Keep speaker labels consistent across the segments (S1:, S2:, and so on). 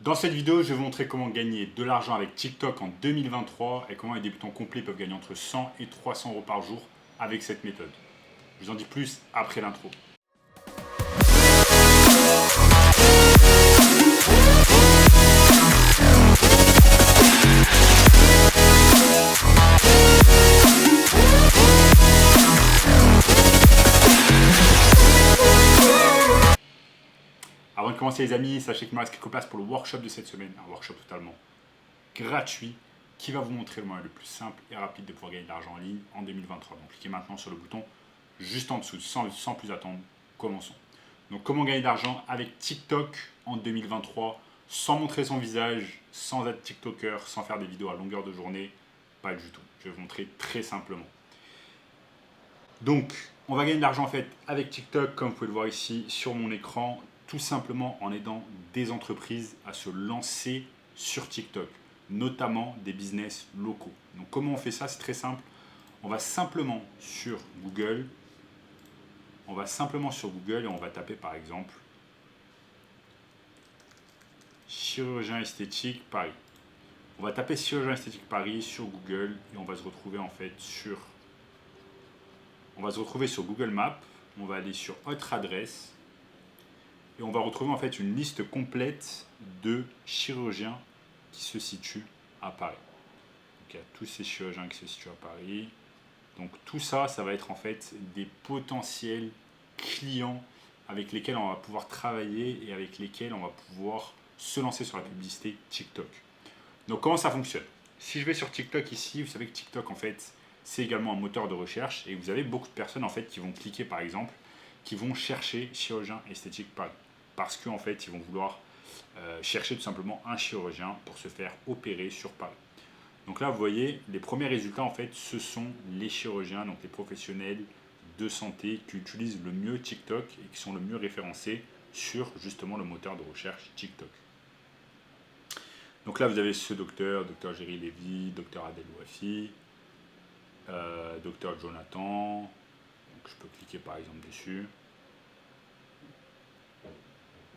S1: Dans cette vidéo, je vais vous montrer comment gagner de l'argent avec TikTok en 2023 et comment les débutants complets peuvent gagner entre 100 et 300 euros par jour avec cette méthode. Je vous en dis plus après l'intro. Avant de commencer les amis, sachez qu'il me reste quelques places pour le workshop de cette semaine, un workshop totalement gratuit qui va vous montrer le moyen le plus simple et rapide de pouvoir gagner de l'argent en ligne en 2023. Donc cliquez maintenant sur le bouton juste en dessous, sans plus attendre, commençons. Donc comment gagner de l'argent avec TikTok en 2023 sans montrer son visage, sans être TikToker, sans faire des vidéos à longueur de journée, pas du tout. Je vais vous montrer très simplement. Donc on va gagner de l'argent en fait avec TikTok comme vous pouvez le voir ici sur mon écran, tout simplement en aidant des entreprises à se lancer sur TikTok, notamment des business locaux. Donc comment on fait ça? C'est très simple. On va simplement sur Google, et on va taper par exemple chirurgien esthétique Paris. On va taper chirurgien esthétique Paris sur Google et on va se retrouver en fait sur Google Maps. On va aller sur autre adresse et on va retrouver en fait une liste complète de chirurgiens qui se situent à Paris. Donc il y a tous ces chirurgiens qui se situent à Paris. Donc tout ça, ça va être en fait des potentiels clients avec lesquels on va pouvoir travailler et avec lesquels on va pouvoir se lancer sur la publicité TikTok. Donc comment ça fonctionne? Si je vais sur TikTok ici, vous savez que TikTok en fait c'est également un moteur de recherche et vous avez beaucoup de personnes en fait qui vont cliquer par exemple, qui vont chercher chirurgien esthétique Paris parce qu'en fait ils vont vouloir chercher tout simplement un chirurgien pour se faire opérer sur Paris. Donc là vous voyez les premiers résultats en fait ce sont les chirurgiens, donc les professionnels de santé qui utilisent le mieux TikTok et qui sont le mieux référencés sur justement le moteur de recherche TikTok. Donc là vous avez ce docteur Jerry Levy, docteur Adel Ouafi, docteur Jonathan. Donc je peux cliquer par exemple dessus.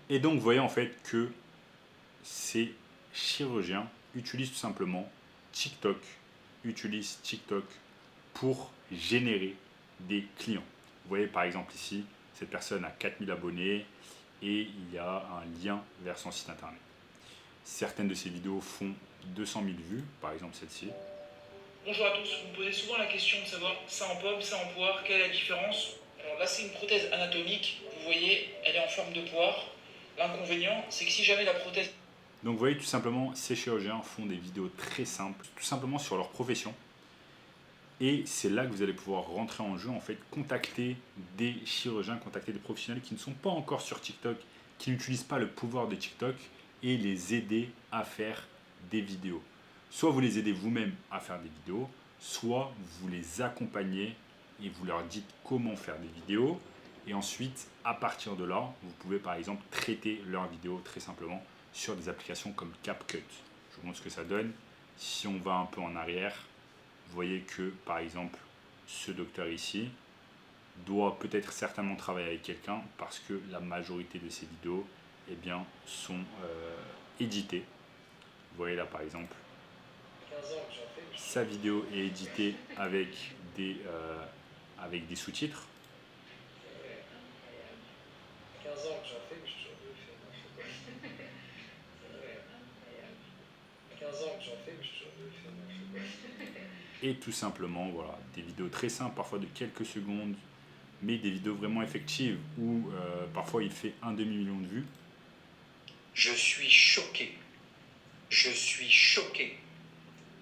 S1: Et donc vous voyez en fait que ces chirurgiens utilisent tout simplement TikTok, pour générer des clients. Vous voyez par exemple ici, cette personne a 4000 abonnés et il y a un lien vers son site internet. Certaines de ces vidéos font 200 000 vues, par exemple celle-ci.
S2: Bonjour à tous, vous me posez souvent la question de savoir ça en pomme, ça en poire, quelle est la différence? Alors là c'est une prothèse anatomique, vous voyez, elle est en forme de poire. L'inconvénient, c'est que si jamais la prothèse...
S1: Donc vous voyez tout simplement, ces chirurgiens font des vidéos très simples, tout simplement sur leur profession. Et c'est là que vous allez pouvoir rentrer en jeu, en fait, contacter des chirurgiens, contacter des professionnels qui ne sont pas encore sur TikTok, qui n'utilisent pas le pouvoir de TikTok et les aider à faire des vidéos. Soit vous les aidez vous-même à faire des vidéos, soit vous les accompagnez et vous leur dites comment faire des vidéos. Et ensuite, à partir de là, vous pouvez par exemple traiter leurs vidéos très simplement sur des applications comme CapCut. Je vous montre ce que ça donne. Si on va un peu en arrière, vous voyez que par exemple, ce docteur ici doit peut-être certainement travailler avec quelqu'un parce que la majorité de ses vidéos sont éditées. Vous voyez là par exemple, sa vidéo est éditée avec des sous-titres.
S2: 15 ans que j'en fais, mais je suis toujours fait. 15 ans que j'en fais, mais je suis toujours fait.
S1: Et tout simplement, voilà, des vidéos très simples, parfois de quelques secondes, mais des vidéos vraiment effectives où parfois il fait un demi-million de vues.
S2: Je suis choqué. Je suis choqué.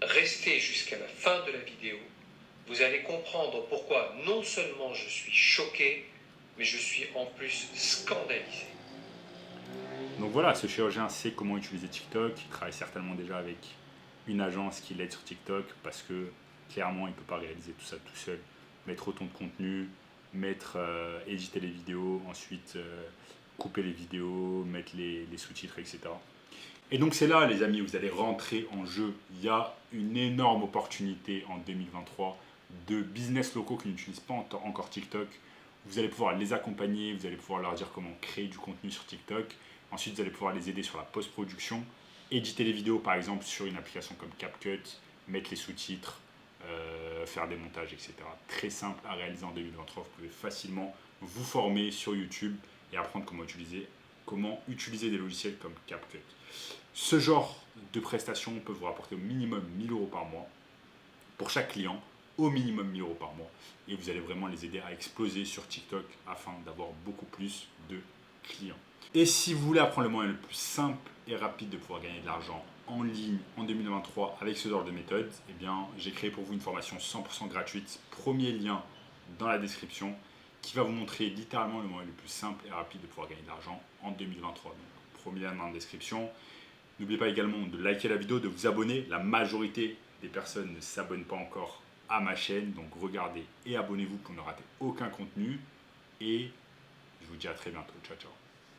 S2: Restez jusqu'à la fin de la vidéo. Vous allez comprendre pourquoi non seulement je suis choqué, mais je suis en plus scandalisé.
S1: Donc voilà, ce chirurgien sait comment utiliser TikTok, il travaille certainement déjà avec une agence qui l'aide sur TikTok parce que clairement il ne peut pas réaliser tout ça tout seul, mettre autant de contenu, éditer les vidéos, ensuite couper les vidéos, mettre les sous-titres, etc. Et donc c'est là les amis, vous allez rentrer en jeu. Il y a une énorme opportunité en 2023 de business locaux qui n'utilisent pas encore TikTok. Vous allez pouvoir les accompagner, vous allez pouvoir leur dire comment créer du contenu sur TikTok. Ensuite, vous allez pouvoir les aider sur la post-production, éditer les vidéos par exemple sur une application comme CapCut, mettre les sous-titres, faire des montages, etc. Très simple à réaliser en 2023. Vous pouvez facilement vous former sur YouTube et apprendre comment utiliser des logiciels comme CapCut. Ce genre de prestations peut vous rapporter au minimum 1 000 € par mois pour chaque client, au minimum 1 000 € par mois. Et vous allez vraiment les aider à exploser sur TikTok afin d'avoir beaucoup plus de clients. Et si vous voulez apprendre le moyen le plus simple et rapide de pouvoir gagner de l'argent en ligne en 2023 avec ce genre de méthode, eh bien, j'ai créé pour vous une formation 100% gratuite, premier lien dans la description, qui va vous montrer littéralement le moyen le plus simple et rapide de pouvoir gagner de l'argent en 2023. Donc, premier lien dans la description. N'oubliez pas également de liker la vidéo, de vous abonner. La majorité des personnes ne s'abonnent pas encore à ma chaîne, donc regardez et abonnez-vous pour ne rater aucun contenu. Et je vous dis à très bientôt. Ciao, ciao.